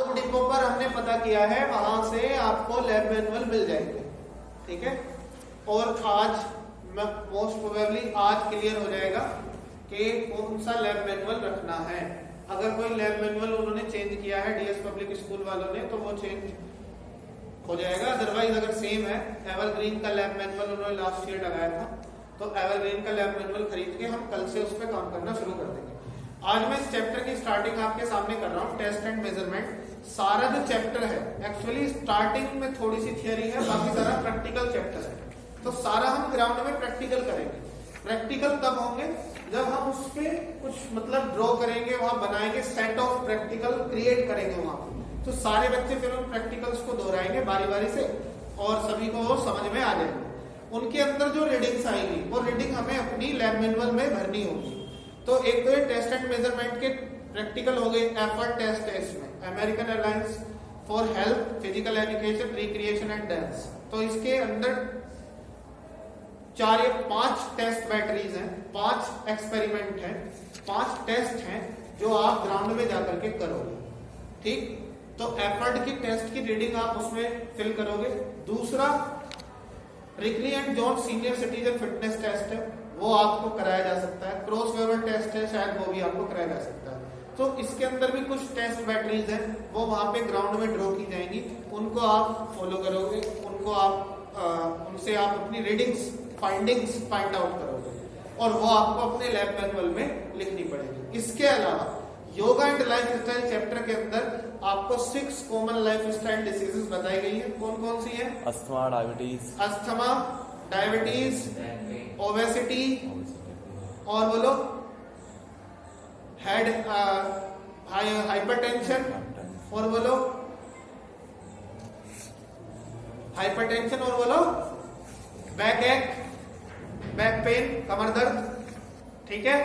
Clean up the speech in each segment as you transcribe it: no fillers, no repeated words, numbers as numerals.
Depot पर हमने पता किया है, वहां से आपको लैब मैनुअल मिल जाएंगे। ठीक है, और आज मोस्ट प्रोबेबली आज क्लियर हो जाएगा कि कौन सा लैब मैनुअल रखना है। अगर कोई लैब मैनुअल उन्होंने चेंज किया है डीएस पब्लिक स्कूल वालों ने, तो वो चेंज हो जाएगा। अदरवाइज अगर सेम है, एवरग्रीन का लैब मैनुअल उन्होंने लास्ट ईयर लगाया था, तो एवरग्रीन का लैब मैनुअल खरीद के हम कल से उस पर काम करना शुरू कर देंगे। आज मैं इस चैप्टर की स्टार्टिंग आपके सामने कर रहा हूँ, टेस्ट एंड मेजरमेंट। सारा जो चैप्टर है एक्चुअली स्टार्टिंग में थोड़ी सी थियरी है, बाकी सारा प्रैक्टिकल चैप्टर है। तो सारा हम ग्राउंड में प्रैक्टिकल करेंगे। प्रैक्टिकल तब होंगे जब हम उस पर कुछ मतलब ड्रॉ करेंगे, वहां बनाएंगे, सेट ऑफ प्रैक्टिकल क्रिएट करेंगे वहां। तो सारे बच्चे फिर उन प्रैक्टिकल्स को दोहराएंगे बारी बारी से और सभी को वो समझ में आ जाएंगे। उनके अंदर जो रीडिंग्स आएंगी वो रीडिंग हमें अपनी लैब मैनुअल में भरनी होगी। तो एक तो ये टेस्ट एंड मेजरमेंट के प्रैक्टिकल हो गए। एफर्ट टेस्ट है इसमें, American airlines for health, physical education, recreation and dance. तो इसके अंदर 4 या 5 टेस्ट बैटरीज हैं, 5 एक्सपेरिमेंट हैं, 5 टेस्ट हैं जो आप ग्राउंड में जाकर के करोगे। ठीक, तो एफर्ट की टेस्ट की रीडिंग आप उसमें फिल करोगे। दूसरा Rikli and John senior citizen fitness test है, वो आपको कराया जा सकता है। क्रॉस वेवर टेस्ट है, शायद वो भी आपको कराया जा सकता है। तो इसके अंदर भी कुछ टेस्ट बैटरीज हैं, वो वहां पे ग्राउंड में ड्रॉ की जाएंगी। उनको आप फॉलो करोगे, उनको आप उनसे आप अपनी रीडिंग्स फाइंडिंग्स फाइंड आउट करोगे और वो आपको अपने लैब मैनुअल में लिखनी पड़ेगी। इसके अलावा yoga and life style chapter के अंदर आपको 6 कॉमन लाइफ स्टाइल डिसीजेस बताई गई है। कौन कौन सी है? अस्थमा, डायबिटीज, ओबेसिटी और बोलो हेड हाइपरटेंशन और बोलो हाइपरटेंशन और बोलो बैक एक, बैक पेन, कमर दर्द। ठीक है,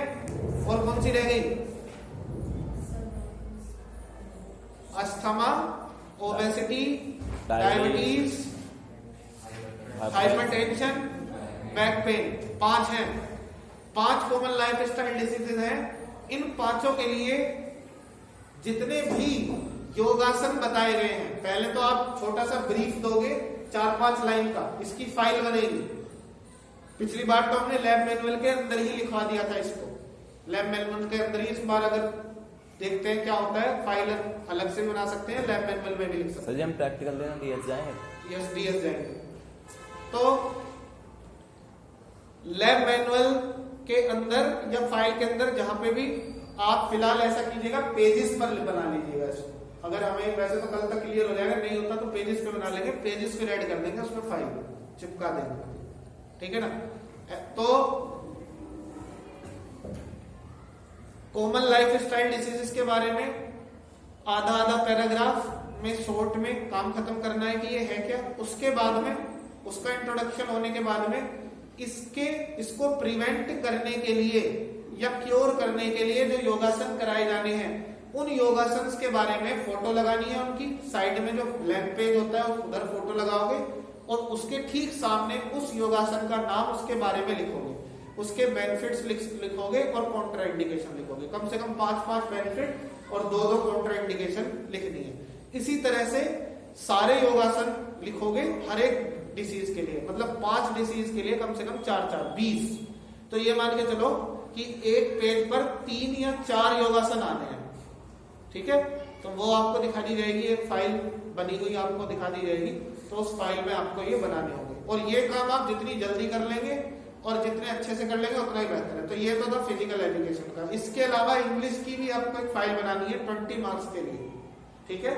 और कौन सी रह गई? Asthma, obesity, diabetes, hypertension, back pain. 5 हैं, 5 कॉमन लाइफ स्टाइल डिसीजेज हैं। इन 5 के लिए जितने भी योगासन बताए गए हैं, पहले तो आप छोटा सा ब्रीफ दोगे 4-5 लाइन का, इसकी फाइल बनेगी। पिछली बार तो हमने लैब मैनुअल के अंदर ही लिखवा दिया था इसको। लैब मैनुअल के अंदर ही इस बार अगर देखते हैं क्या होता है, फाइल अलग से भी बना सकते हैं, लैब मैनुअल में भी लिख सकते हैं। हम प्रैक्टिकल देना डीएस जाएंगे। यस, डीएस जाएंगे। तो लैब मैनुअल के अंदर या फाइल के अंदर जहां पे भी आप फिलहाल ऐसा कीजिएगा, पेजेस पर बना लीजिएगा इसको। अगर हमें वैसे तो कल तक क्लियर हो जाएगा, नहीं होता तो पेजेस पे बना लेंगे, पेजेस पे ऐड कर देंगे, उसमें फाइल चिपका देंगे। ठीक है ना? तो कॉमन लाइफ स्टाइल डिसीजेस के बारे में आधा पैराग्राफ में शॉर्ट में काम खत्म करना है कि ये है क्या। उसके बाद में उसका इंट्रोडक्शन होने के बाद में इसको प्रिवेंट करने के लिए या क्योर करने के लिए जो योगासन कराए जाने हैं, उन योगासन के बारे में फोटो लगानी है। उनकी साइड में जो ब्लैंक पेज होता है उधर फोटो लगाओगे और उसके ठीक सामने उस योगासन का नाम, उसके बारे में लिखोगे, उसके बेनिफिट्स लिखोगे और कॉन्ट्रा इंडिकेशन लिखोगे। कम से कम 5-5 बेनिफिट और 2-2 कॉन्ट्रा इंडिकेशन लिखनी है। इसी तरह से सारे योगासन लिखोगे हर एक डिसीज के लिए, मतलब 5 डिसीज के लिए कम से कम 4-4 20। तो ये मान के चलो कि एक पेज पर 3 या 4 योगासन आने हैं। ठीक है, तो वो आपको दिखा दी जाएगी, एक फाइल बनी हुई आपको दिखा दी जाएगी। तो उस फाइल में आपको ये बनाने होंगे और ये काम आप जितनी जल्दी कर लेंगे और जितने अच्छे से कर लेंगे उतना ही बेहतर है। तो ये तो था फिजिकल एजुकेशन का। इसके अलावा इंग्लिश की भी आपको एक फाइल बनानी है 20 मार्क्स के लिए। ठीक है,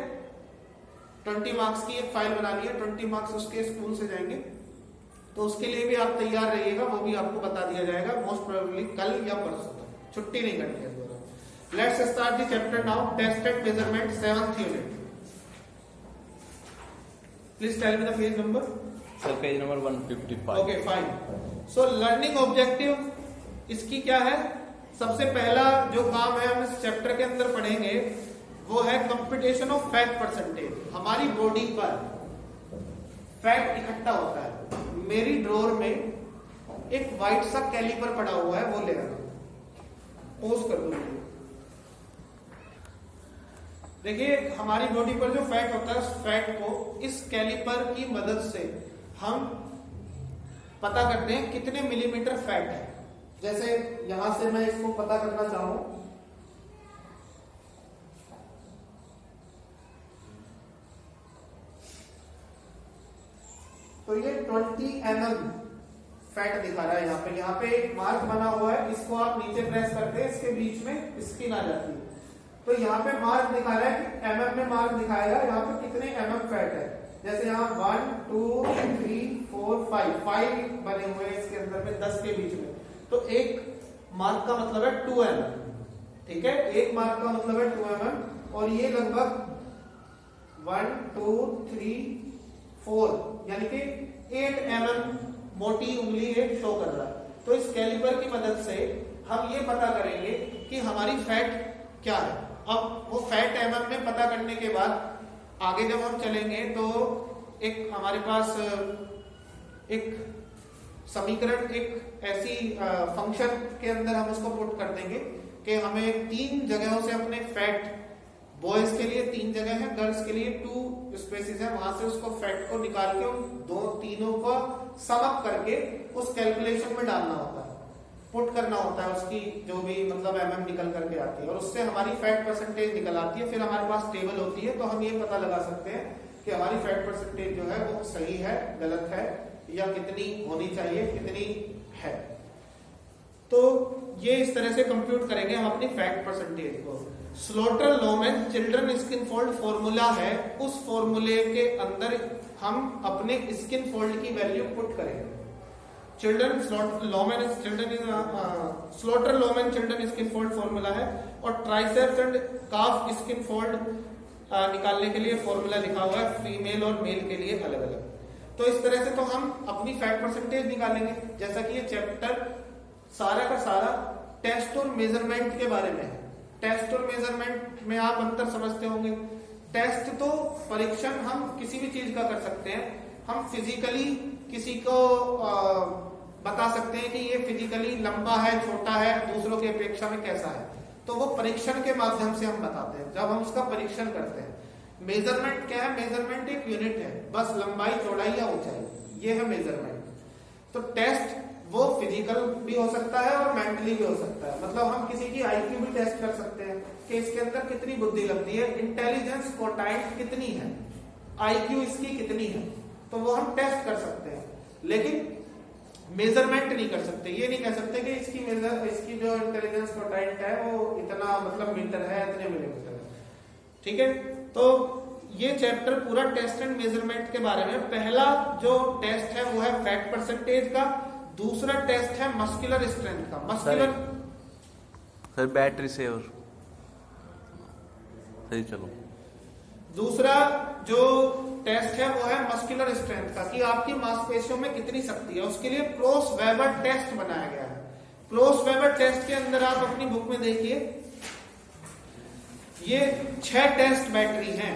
20 मार्क्स की एक फाइल बनानी है, 20 मार्क्स उसके स्कूल से जाएंगे। तो उसके लिए भी आप तैयार रहिएगा, वो भी आपको बता दिया जाएगा मोस्ट प्रोबेबली कल या परसों तक। छुट्टी नहीं करनी है। Let's start the chapter now, test and measurement, 7th unit. Please tell me the page number. Sir page number 155। Okay fine. So learning objective इसकी क्या है? सबसे पहला जो काम है हम इस चैप्टर के अंदर पढ़ेंगे वो है कंप्यूटेशन ऑफ फैट परसेंटेज। हमारी बॉडी पर फैट इकट्ठा होता है। मेरी ड्रॉर में एक व्हाइट सा कैलिपर पड़ा हुआ है, वो ले आना। पोज कर दो। देखिए हमारी बॉडी पर जो फैट होता है उस फैट को इस कैलिपर की मदद से हम पता करते हैं कितने मिलीमीटर फैट है। जैसे यहां से मैं इसको पता करना चाहूं तो ये 20 mm फैट दिखा रहा है। यहाँ पे एक मार्क बना हुआ है, इसको आप नीचे प्रेस करते हैं, इसके बीच में स्किन आ जाती है। तो यहाँ पे मार्क दिखा रहा है कि mm में मार्क दिखाएगा यहाँ पे कितने mm फैट है। जैसे यहाँ 1 2 3 4 5 बने हुए हैं इसके अंदर में 10 के बीच में, तो एक मार्क का मतलब है 2 mm। ठीक है, एक मार्क का मतलब है 2 mm और ये लगभग 1 2 3 4 यानी कि 8 mm मोटी उंगली एक शो कर रहा है। तो इस कैलिपर की मदद से हम ये पता करेंगे कि हमारी फैट क्या है। अब वो फैट mm में पता करने के बाद आगे जब हम चलेंगे तो एक हमारे पास एक समीकरण, एक ऐसी फंक्शन के अंदर हम उसको पुट कर देंगे कि हमें 3 जगहों से अपने फैट, बॉयज के लिए 3 जगह है, गर्ल्स के लिए 2 स्पेसिस है, वहां से उसको फैट को निकाल के उन तीनों को सम अप करके उस कैलकुलेशन में डालना होता है, पुट करना होता है उसकी जो भी मतलब mm निकल करके आती है और उससे हमारी फैट परसेंटेज निकल आती है। फिर हमारे पास टेबल होती है तो हम ये पता लगा सकते हैं कि हमारी फैट परसेंटेज जो है वो सही है, गलत है या कितनी होनी चाहिए, कितनी है। तो ये इस तरह से कंप्यूट करेंगे हम अपनी फैट परसेंटेज को। Slaughter Loman children skin fold formula है, उस फॉर्मूले के अंदर हम अपने स्किन फोल्ड की वैल्यू पुट करेंगे। Slaughter Loman children skin fold formula है और triceps and calf skin fold निकालने के लिए फॉर्मूला लिखा हुआ है, फीमेल और मेल के लिए अलग अलग। तो इस तरह से तो हम अपनी फैट परसेंटेज निकालेंगे। जैसा कि ये चैप्टर सारा का सारा टेस्ट और मेजरमेंट के बारे में है। टेस्ट और मेजरमेंट में आप अंतर समझते होंगे। टेस्ट तो परीक्षण हम किसी भी चीज का कर सकते हैं, हम फिजिकली किसी को बता सकते हैं कि ये फिजिकली लंबा है, छोटा है, दूसरों की अपेक्षा में कैसा है, तो वो परीक्षण के माध्यम से हम बताते हैं जब हम उसका परीक्षण करते हैं। मेजरमेंट क्या है? मेजरमेंट एक यूनिट है, बस लंबाई, चौड़ाई या ऊंचाई, ये है मेजरमेंट। तो टेस्ट वो फिजिकल भी हो सकता है और मेंटली भी हो सकता है। मतलब हम किसी की आईक्यू भी टेस्ट कर सकते हैं कि इसके अंदर कितनी बुद्धि लगती है, इंटेलिजेंस क्वोटाइंट कितनी है, आईक्यू इसकी कितनी है, तो वो हम टेस्ट कर सकते हैं। लेकिन मेजरमेंट नहीं कर सकते, ये नहीं कह सकते कि इसकी जो इंटेलिजेंस क्वोटाइंट है वो इतना मतलब मीटर है, इतने मिलीमीटर है। ठीक है, तो ये चैप्टर पूरा टेस्ट एंड मेजरमेंट के बारे में। पहला जो टेस्ट है वो है फैट परसेंटेज का, दूसरा टेस्ट है मस्कुलर स्ट्रेंथ का। मस्कुलर सर बैटरी से और सही चलो। दूसरा जो टेस्ट है वो है मस्कुलर स्ट्रेंथ का, कि आपकी मांसपेशियों में कितनी शक्ति है। उसके लिए क्रोस वेबर टेस्ट बनाया गया है। क्रोस वेबर टेस्ट के अंदर आप अपनी बुक में देखिए, ये 6 टेस्ट बैटरी हैं।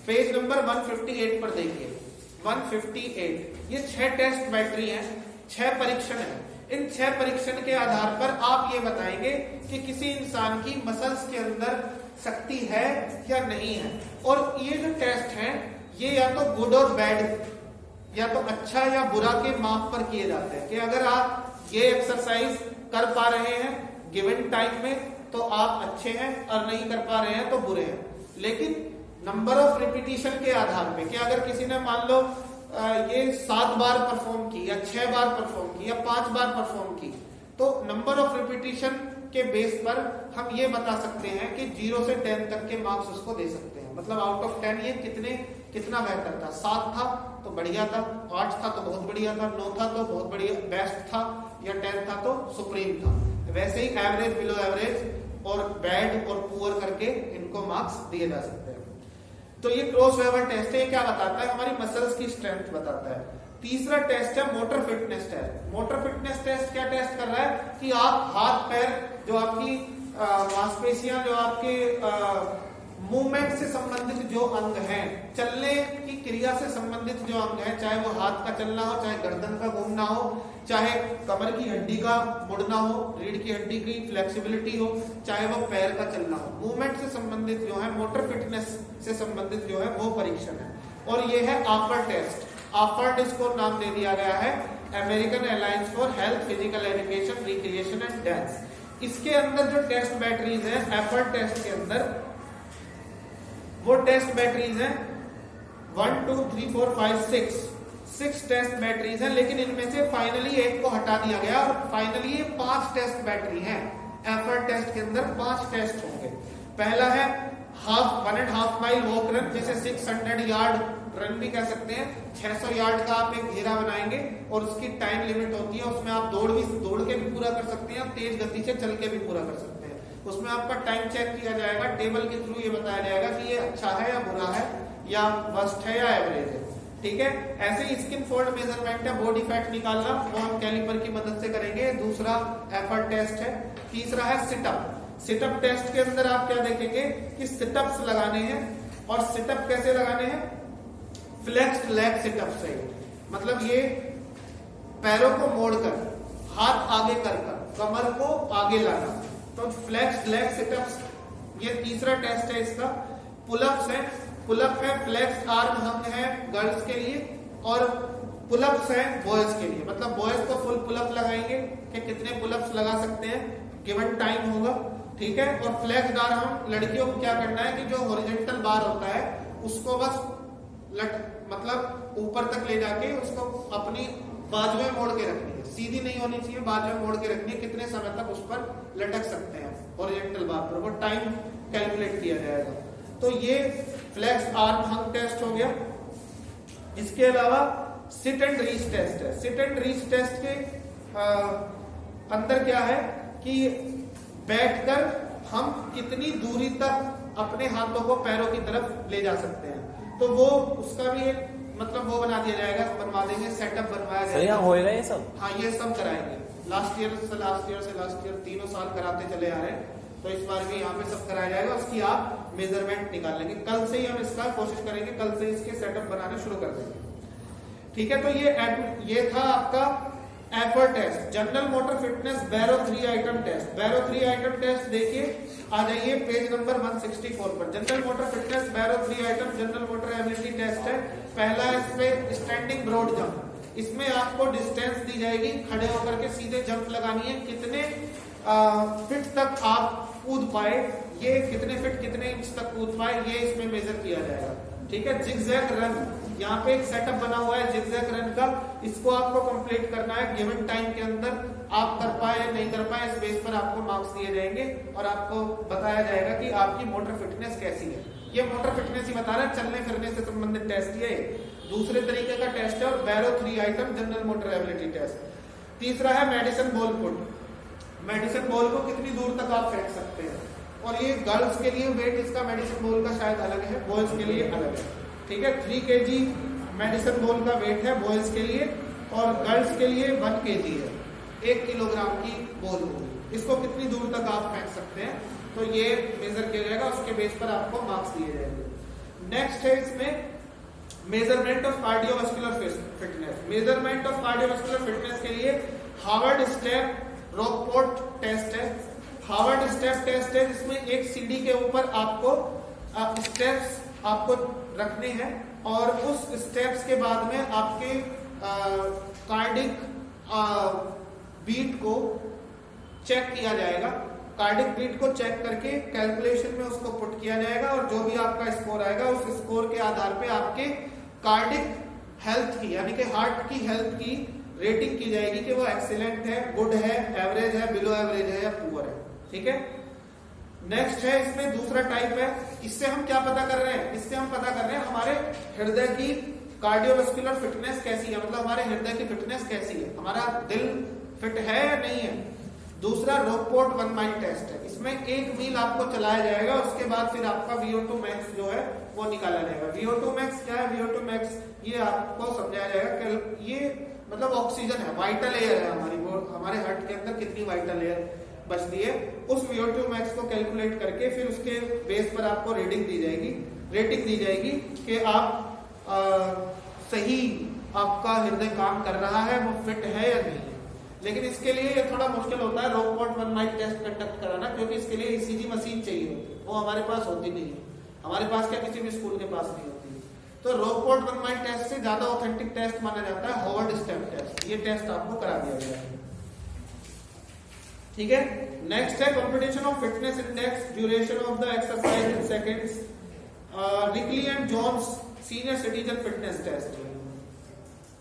पेज नंबर 158 पर देखिए, 158, ये 6 टेस्ट बैटरी हैं, 6 परीक्षण है। इन 6 परीक्षण के आधार पर आप ये बताएंगे कि किसी इंसान की मसल्स के अंदर शक्ति है या नहीं है। और ये जो टेस्ट है ये या तो गुड और बैड, या तो अच्छा या बुरा के माप पर किए जाते हैं, कि अगर आप ये एक्सरसाइज कर पा रहे हैं गिवन टाइम में तो आप अच्छे हैं, और नहीं कर पा रहे हैं तो बुरे हैं। लेकिन नंबर ऑफ रिपीटिशन के आधार पे, कि अगर किसी ने मान लो ये 7 बार परफॉर्म की, या 6 बार परफॉर्म की, या 5 बार परफॉर्म की, तो नंबर ऑफ रिपीटिशन के बेस पर हम ये बता सकते हैं कि 0 से 10 तक के मार्क्स उसको दे सकते हैं। मतलब आउट ऑफ 10 ये कितना बेहतर था। 7 था तो बढ़िया था, 8 था तो बहुत बढ़िया था, 9 था तो बहुत बढ़िया बेस्ट था, या 10 था तो सुप्रीम था। वैसे ही एवरेज, बिलो एवरेज और बैड और पुअर करके इनको मार्क्स दिए जा सकते हैं। तो ये क्रॉस वेबर टेस्ट है, क्या बताता है? हमारी मसल्स की स्ट्रेंथ बताता है। तीसरा टेस्ट है motor fitness test. Motor fitness test क्या टेस्ट कर रहा है कि आप हाथ पैर, जो आपकी मांसपेशियां, जो आपके मूवमेंट से संबंधित जो अंग हैं, चलने की क्रिया से संबंधित जो अंग हैं, चाहे वो हाथ का चलना हो, चाहे गर्दन का घूमना हो, चाहे कमर की हड्डी का मुड़ना हो, रीढ़ की हड्डी की फ्लेक्सिबिलिटी हो, चाहे वो पैर का चलना हो, मूवमेंट से संबंधित जो है, मोटर फिटनेस से संबंधित जो है वो परीक्षण है। और ये है आफर टेस्ट। आफर्ड इसको नाम दे दिया गया है, American alliance for health, physical education, recreation and dance. इसके अंदर जो टेस्ट बैटरीज है, एफर्ट टेस्ट के अंदर वो टेस्ट बैटरीज हैं 1 2 3 4 5 6 टेस्ट बैटरीज हैं, लेकिन इनमें से फाइनली एक को हटा दिया गया और फाइनली ये 5 टेस्ट बैटरी हैं। एफर्ट टेस्ट के अंदर 5 टेस्ट होंगे। पहला है 1.5 माइल वॉक रन, जिसे 600 यार्ड रन भी कह सकते हैं। 600 यार्ड का आप एक घेरा बनाएंगे और उसकी टाइम लिमिट होती है, उसमें आप दौड़ के भी पूरा कर सकते हैं, आप तेज गति से चल के भी पूरा कर सकते हैं। उसमें आपका टाइम चेक किया जाएगा, टेबल के थ्रू ये बताया जाएगा कि ये अच्छा है या बुरा है, या वर्स्ट है या एवरेज है। ठीक है, ऐसे ही स्किन फोल्ड मेजरमेंट है, बॉडी फैट निकालना, वो हम कैलिपर की मदद से करेंगे। दूसरा एफर्ट टेस्ट है। तीसरा है सिटअप। सिटअप टेस्ट के अंदर आप क्या देखेंगे कि सिटअप्स लगाने हैं, और सिटअप कैसे लगाने हैं, फ्लेक्स्ड लेग सिटअप से, मतलब ये पैरों को मोड़कर, हाथ आगे कर कमर को आगे लाना, तो फ्लेक्स्ड लेग सिटअप्स, ये तीसरा टेस्ट है इसका। पुलअप्स है, पुलअप है फ्लेक्स्ड आर्म हंग है गर्ल्स के लिए, और पुलअप्स है बॉयज के लिए, मतलब बॉयज को फुल पुलअप लगाएंगे कि कितने पुलअप्स लगा सकते हैं, गिवन टाइम होगा। ठीक है, और फ्लेक्स्ड आर्म हम लड़कियों को क्या करना है कि जो हॉरिजॉन्टल बार होता है उसको बस मतलब ऊपर तक ले जाके उसको अपनी बाजुएं मोड़ के रखनी है, सीधी नहीं होनी चाहिए, बाजुएं मोड़ के रखनी है। कितने समय तक उस पर लटक सकते हैं हॉरिजॉन्टल बार पर, वो टाइम कैलकुलेट किया जाएगा। तो ये फ्लेक्स आर्म हंग टेस्ट हो गया। इसके अलावा सिट एंड रीच टेस्ट है। सिट एंड रीच टेस्ट के अंदर क्या है कि बैठकर हम कितनी दूरी तक अपने हाथों को पैरों की तरफ ले जा सकते हैं, तो वो उसका भी एक मतलब वो बना दिया जाएगा, बनवा देंगे, सेटअप बनवाया जाएगा। होएगा ये सब? हाँ, ये सब कराएंगे। लास्ट ईयर से लास्ट ईयर 3 साल कराते चले आ रहे हैं, तो इस बार भी यहाँ पे सब कराया जाएगा। उसकी आप मेजरमेंट निकाल लेंगे। कल से ही हम इसका कोशिश करेंगे, कल से इसके सेटअप बनाने शुरू कर देंगे। ठीक है, तो ये था आपका effort test. General motor fitness Barrow 3 item test. Barrow 3 item test देखिए, आ जाइए पेज नंबर 164 पर। General motor fitness Barrow 3 item general motor ability test है। पहला इसमें स्टैंडिंग ब्रॉड जंप। इसमें आपको डिस्टेंस दी जाएगी, खड़े होकर के सीधे जंप लगानी है, कितने फीट तक आप कूद पाए, ये कितने फीट कितने इंच तक कूद पाए, ये इसमें मेजर किया जाएगा। ठीक है, जिगजैग रन, यहाँ पे एक सेटअप बना हुआ है जिगजैग रन का, इसको आपको कंप्लीट करना है गिवन टाइम के अंदर। आप कर पाए या नहीं कर पाए, इस बेस पर आपको मार्क्स दिए जाएंगे और आपको बताया जाएगा कि आपकी मोटर फिटनेस कैसी है। ये मोटर फिटनेस ही बता रहा है, चलने फिरने से संबंधित टेस्ट ये दूसरे तरीके का टेस्ट है। और Barrow 3 item general motor ability test. तीसरा है medicine ball put. Medicine ball को कितनी दूर तक आप फेंक सकते हैं, और ये गर्ल्स के लिए वेट इसका मेडिसिन बॉल का शायद अलग है, बॉयज के लिए अलग है। ठीक है, 3 kg मेडिसिन बॉल का वेट है बॉयज के लिए, और गर्ल्स के लिए 1 kg है, 1 किलोग्राम की बॉल होगी। इसको कितनी दूर तक आप फेंक सकते हैं, तो ये मेजर किया जाएगा, उसके बेस पर आपको मार्क्स दिए जाएंगे। नेक्स्ट है इसमें measurement of cardiovascular fitness. Measurement of cardiovascular fitness के लिए हार्वर्ड स्टेप रॉकपोर्ट टेस्ट है। हार्वर्ड स्टेप टेस्ट है, जिसमें एक सीढ़ी के ऊपर आपको स्टेप्स आपको रखने हैं, और उस स्टेप्स के बाद में आपके कार्डिक बीट को चेक किया जाएगा। कार्डिक बीट को चेक करके कैलकुलेशन में उसको पुट किया जाएगा, और जो भी आपका स्कोर आएगा उस स्कोर के आधार पे आपके कार्डिक हेल्थ की, यानी कि हार्ट की हेल्थ की रेटिंग की जाएगी कि वो एक्सीलेंट है, गुड है, एवरेज है, बिलो एवरेज है या पुअर है। ठीक है, नेक्स्ट है इसमें दूसरा टाइप है। इससे हम क्या पता कर रहे हैं, इससे हम पता कर रहे हैं हमारे हृदय की कार्डियोवास्कुलर फिटनेस कैसी है, मतलब हमारे हृदय की फिटनेस कैसी है, हमारा दिल फिट है या नहीं है। दूसरा रॉकपोर्ट 1 माइल टेस्ट है। इसमें 1 मील आपको चलाया जाएगा, उसके बाद फिर आपका VO2 मैक्स जो है वो निकाला जाएगा। VO2 मैक्स क्या है, VO2 मैक्स ये आपको समझाया जाएगा कि ये मतलब ऑक्सीजन है, वाइटल एयर है हमारे हार्ट के अंदर, कितनी वाइटल एयर बचती है, उस VO2 max को कैलकुलेट करके फिर उसके बेस पर आपको रेटिंग दी जाएगी कि आप सही आपका हृदय काम कर रहा है, वो फिट है या नहीं है। लेकिन इसके लिए ये थोड़ा मुश्किल होता है रॉकपोर्ट 1 नाइट टेस्ट कंडक्ट कराना, क्योंकि इसके लिए ECG मशीन चाहिए होती है, वो हमारे पास होती नहीं है, हमारे पास क्या किसी भी स्कूल के पास नहीं होती है। तो रॉकपोर्ट 1 नाइट टेस्ट से ज्यादा ऑथेंटिक टेस्ट माना जाता है हॉवर्ड स्टेप टेस्ट, ये टेस्ट आपको करा दिया गया है। ठीक है, नेक्स्ट है competition of fitness index, duration of the exercise in seconds, Rikli and Jones senior citizen fitness test.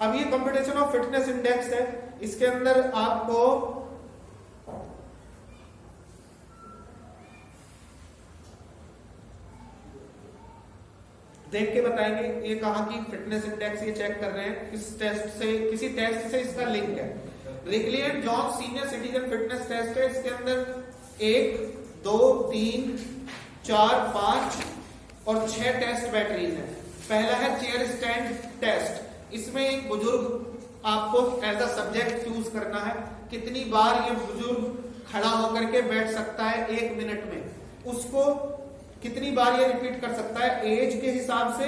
अब ये कंपटीशन ऑफ फिटनेस इंडेक्स है, इसके अंदर आपको देख के बताएंगे ये कहां की फिटनेस इंडेक्स ये चेक कर रहे हैं, किस टेस्ट से, किसी टेस्ट से इसका लिंक है। Rikli and Jones senior citizen fitness test है, इसके अंदर 1, 2, 3, 4, 5 और 6 टेस्ट बैटरीज है। पहला है चेयर स्टैंड टेस्ट, इसमें एक बुजुर्ग आपको एज अ सब्जेक्ट चूज करना है, कितनी बार ये बुजुर्ग खड़ा होकर के बैठ सकता है 1 मिनट में, उसको कितनी बार ये रिपीट कर सकता है एज के हिसाब से,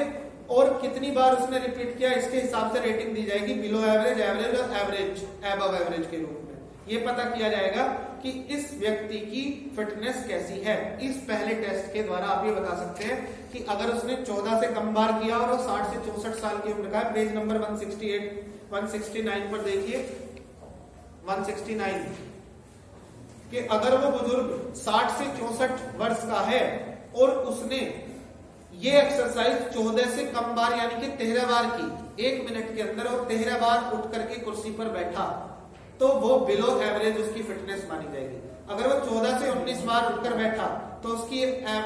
और कितनी बार उसने रिपीट किया इसके हिसाब से रेटिंग दी जाएगी, बिलो एवरेज, एवरेज और एवरेज, अबव एवरेज के रूप में। ये पता किया जाएगा कि इस व्यक्ति की फिटनेस कैसी है। इस पहले टेस्ट के द्वारा आप ये बता सकते हैं कि अगर उसने 14 से कम बार किया और वो 60 से 64 साल की उम्र का है, पेज नंबर 169 पर देखिए 169, कि अगर वो बुजुर्ग 60 से 64 वर्ष का है और उसने ये एक्सरसाइज 14 से कम बार यानी कि 13 बार की 1 मिनट के अंदर, और 13 बार उठ करके कुर्सी पर बैठा, तो वो बिलो एवरेज उसकी फिटनेस मानी जाएगी। अगर वो 14 से 19 बार उठकर बैठा तो उसकी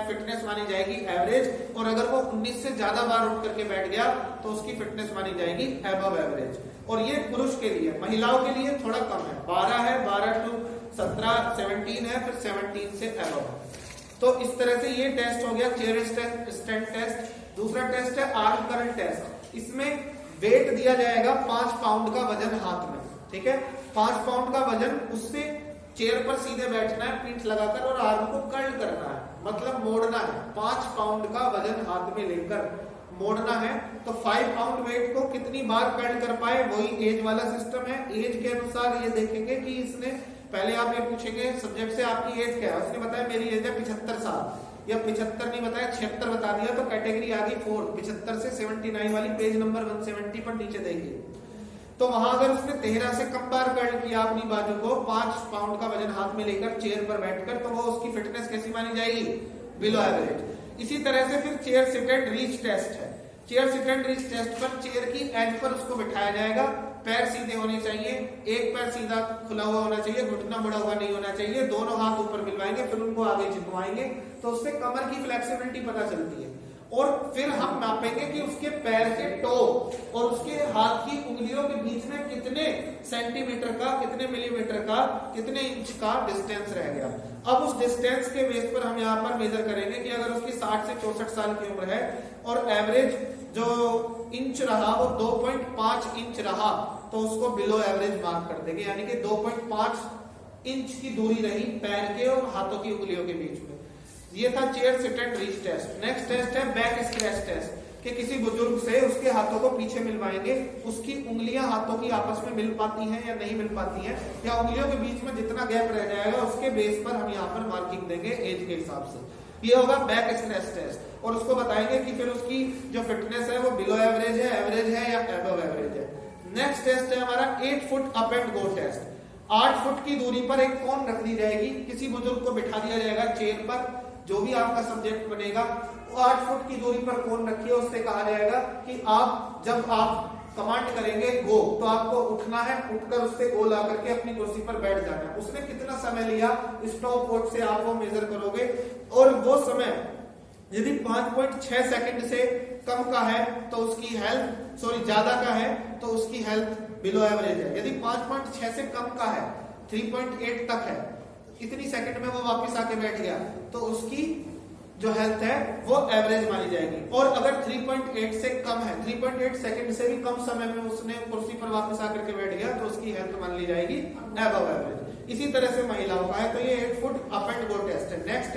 फिटनेस मानी जाएगी एवरेज, और अगर वो 19 से ज्यादा बार उठ करके बैठ गया तो उसकी फिटनेस मानी जाएगी अबव एवरेज। और ये पुरुष के लिए, महिलाओं के लिए थोड़ा कम है, 12 है, 12 to 17, 17 है, फिर 17 से अबव। तो इस तरह से ये टेस्ट हो गया चेयर स्टैंड टेस्ट। दूसरा टेस्ट है आर्म करल टेस्ट, इसमें वेट दिया जाएगा 5 पाउंड का वजन हाथ में, ठीक है, 5 पाउंड का वजन, उससे चेयर पर सीधे बैठना है पीठ लगाकर और आर्म को कर्ल करना है, मतलब मोड़ना है। 5 पाउंड का वजन हाथ में लेकर मोड़ना है, तो 5 पाउंड वेट को कितनी बार कर्ल कर पाए, वही एज वाला सिस्टम है। एज के अनुसार ये देखेंगे कि इसने, पहले आप ये पूछेंगे सब्जेक्ट से आपकी एज क्या है, उसने बताया मेरी एज है 75 साल, या 75 नहीं बताया 76 बता दिया, तो कैटेगरी आ गई 4, 75 से 79 वाली पेज नंबर 170 पर नीचे देखिए। तो वहां अगर उसने 13 से कम बार कर्ल किया अपनी बाजू को 5 पाउंड का वजन हाथ में लेकर चेयर पर बैठकर, तो वो उसकी फिटनेस कैसी मानी जाएगी, बिलो एवरेज। इसी तरह से फिर chair sit and reach test है। Chair sit and reach test पर चेयर की एज पर उसको बिठाया जाएगा, पैर सीधे होने चाहिए, एक पैर सीधा खुला हुआ होना चाहिए, घुटना मुड़ा हुआ नहीं होना चाहिए, दोनों हाथ ऊपर मिलवाएंगे, फिर उनको आगे झुकवाएंगे, तो उससे कमर की फ्लेक्सिबिलिटी पता चलती है। और फिर हम नापेंगे कि उसके पैर के टो और उसके हाथ की उंगलियों के बीच में कितने सेंटीमीटर का, कितने मिलीमीटर का, कितने इंच का डिस्टेंस रह गया। अब उस डिस्टेंस के बेस पर हम यहाँ पर मेजर करेंगे कि अगर उसकी 60 से 64 साल की उम्र है और एवरेज जो इंच रहा वो 2.5 इंच रहा, तो उसको बिलो एवरेज मार्क कर देंगे, यानी कि 2.5 इंच की दूरी रही पैर के और हाथों की उंगलियों के बीच में। ये था chair sit and reach test. Next test है बैक स्क्रैच टेस्ट, कि किसी बुजुर्ग से उसके हाथों को पीछे मिलवाएंगे, उसकी उंगलियां हाथों की आपस में मिल पाती हैं या नहीं मिल पाती हैं, या उंगलियों के बीच में जितना गैप रह जाएगा उसके बेस पर हम यहाँ पर मार्किंग देंगे एज के हिसाब से। ये होगा बैक स्क्रैच टेस्ट, और उसको बताएंगे कि फिर उसकी जो फिटनेस है वो बिलो एवरेज है या अबव एवरेज है। नेक्स्ट टेस्ट है हमारा 8 foot up and go test. 8 foot की दूरी पर एक कोन रख दी जाएगी, किसी बुजुर्ग को बिठा दिया जाएगा चेयर पर, जो भी आपका सब्जेक्ट बनेगा वो 8 फुट की दूरी पर कोन रखिए, उससे कहा जाएगा कि आप जब आप कमांड करेंगे गो, तो आपको उठना है, उठकर उससे गो ला करके अपनी कुर्सी पर बैठ जाना है। उसने कितना समय लिया, स्टॉप वॉच से आप वो मेजर करोगे, और वो समय यदि 5.6 सेकंड से कम का है तो उसकी हेल्थ, ज्यादा का है तो उसकी हेल्थ बिलो एवरेज है। यदि 5.6 से कम का है, 3.8 तक है, इतनी सेकंड में वो वापस आके बैठ गया, तो उसकी जो हेल्थ है वो एवरेज मानी जाएगी। और अगर 3.8 से कम है, 3.8 सेकंड से भी कम समय में उसने कुर्सी पर वापस आकर के बैठ गया तो उसकी हेल्थ मान ली जाएगी अबव एवरेज। इसी तरह से महिलाओं का है, तो ये 8 foot up and go test है। नेक्स्ट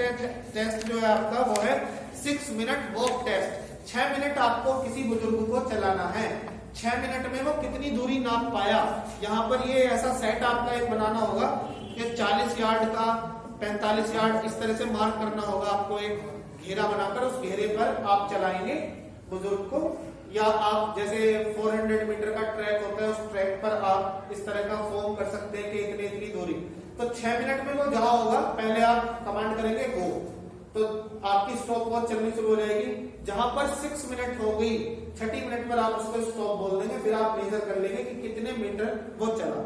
टेस्ट जो है आपका वो है 6 मिनट वॉक टेस्ट। 6 मिनट आपको किसी बुजुर्ग को चलाना है, 6 मिनट में वो कितनी दूरी नाप पाया। यहाँ पर ये ऐसा सेट आपका एक बनाना होगा कि 40 यार्ड का, 45 यार्ड, इस तरह से मार्क करना होगा आपको, एक घेरा बनाकर उस घेरे पर आप चलाएंगे बुजुर्ग को। या आप जैसे 400 मीटर का ट्रैक होता है, उस ट्रैक पर आप इस तरह का फॉर्म कर सकते हैं कि इतनी दूरी। तो 6 मिनट में वो जहां होगा पहले आप कमांड करेंगे गो, तो आपकी स्टॉप वॉच चलनी शुरू हो जाएगी। जहां पर 6 मिनट हो गई, 6 मिनट पर आप उसको स्टॉप बोल देंगे, फिर आप मेजर कर लेंगे कि कितने मीटर वो चला,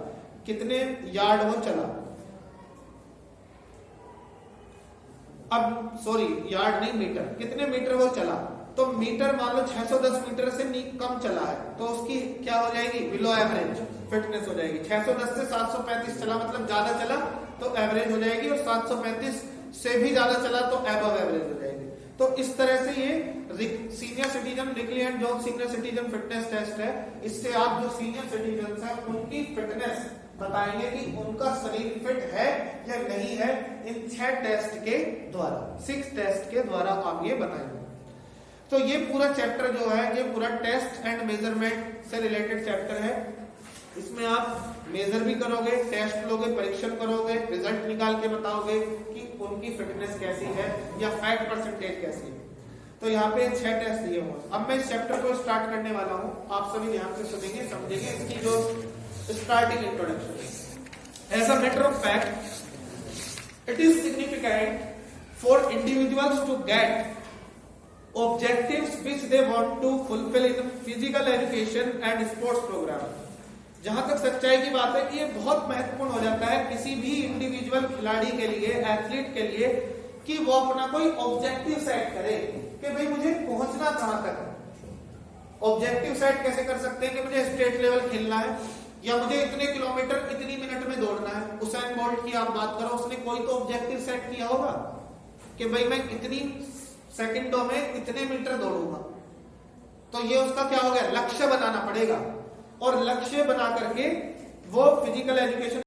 कितने यार्ड वो चला। अब सॉरी, यार्ड नहीं मीटर, कितने मीटर वो चला। तो मीटर मान लो 610 मीटर से कम चला है तो उसकी क्या हो जाएगी, बिलो एवरेज फिटनेस हो जाएगी। 610 से 735 चला मतलब ज्यादा चला तो एवरेज हो जाएगी, और 735 से भी ज्यादा चला तो एबव एवरेज हो जाएगी। तो इस तरह से ये senior citizen, Rikli and job senior citizen fitness test है। इससे आप जो सीनियर सिटीजन है उनकी फिटनेस बताएंगे कि उनका शरीर फिट है या नहीं है, इन 6 टेस्ट के द्वारा, 6 टेस्ट के द्वारा आप ये बनाएंगे। तो ये पूरा चैप्टर जो है, ये पूरा टेस्ट एंड मेजरमेंट से रिलेटेड चैप्टर है। इसमें आप मेजर भी करोगे, टेस्ट लोगे, परीक्षण करोगे, रिजल्ट निकाल के बताओगे कि उनकी फिटनेस कैसी है या फैट परसेंटेज कैसी है। तो यहाँ पे 6 टेस्ट दिए हुए। अब मैं इस चैप्टर को स्टार्ट करने वाला हूँ, आप सभी ध्यान से सुनेंगे, समझेंगे। इसकी जो starting introduction. As a matter of fact, it is significant for individuals to get objectives which they want to fulfill in physical education and sports program। जहां तक सच्चाई की बात है कि ये बहुत महत्वपूर्ण हो जाता है किसी भी इंडिविजुअल खिलाड़ी के लिए, एथलीट के लिए, कि वो अपना कोई ऑब्जेक्टिव सेट करे कि भाई मुझे पहुंचना कहां तक है। ऑब्जेक्टिव सेट कैसे कर सकते हैं कि मुझे स्टेट लेवल खेलना है या मुझे इतने किलोमीटर इतनी मिनट में दौड़ना है। उसैन बोल्ट की आप बात करो, उसने कोई तो ऑब्जेक्टिव सेट किया होगा कि भाई मैं इतनी सेकंडों में इतने मीटर दौड़ूंगा। तो ये उसका क्या हो गया, लक्ष्य बनाना पड़ेगा, और लक्ष्य बना करके वो फिजिकल एजुकेशन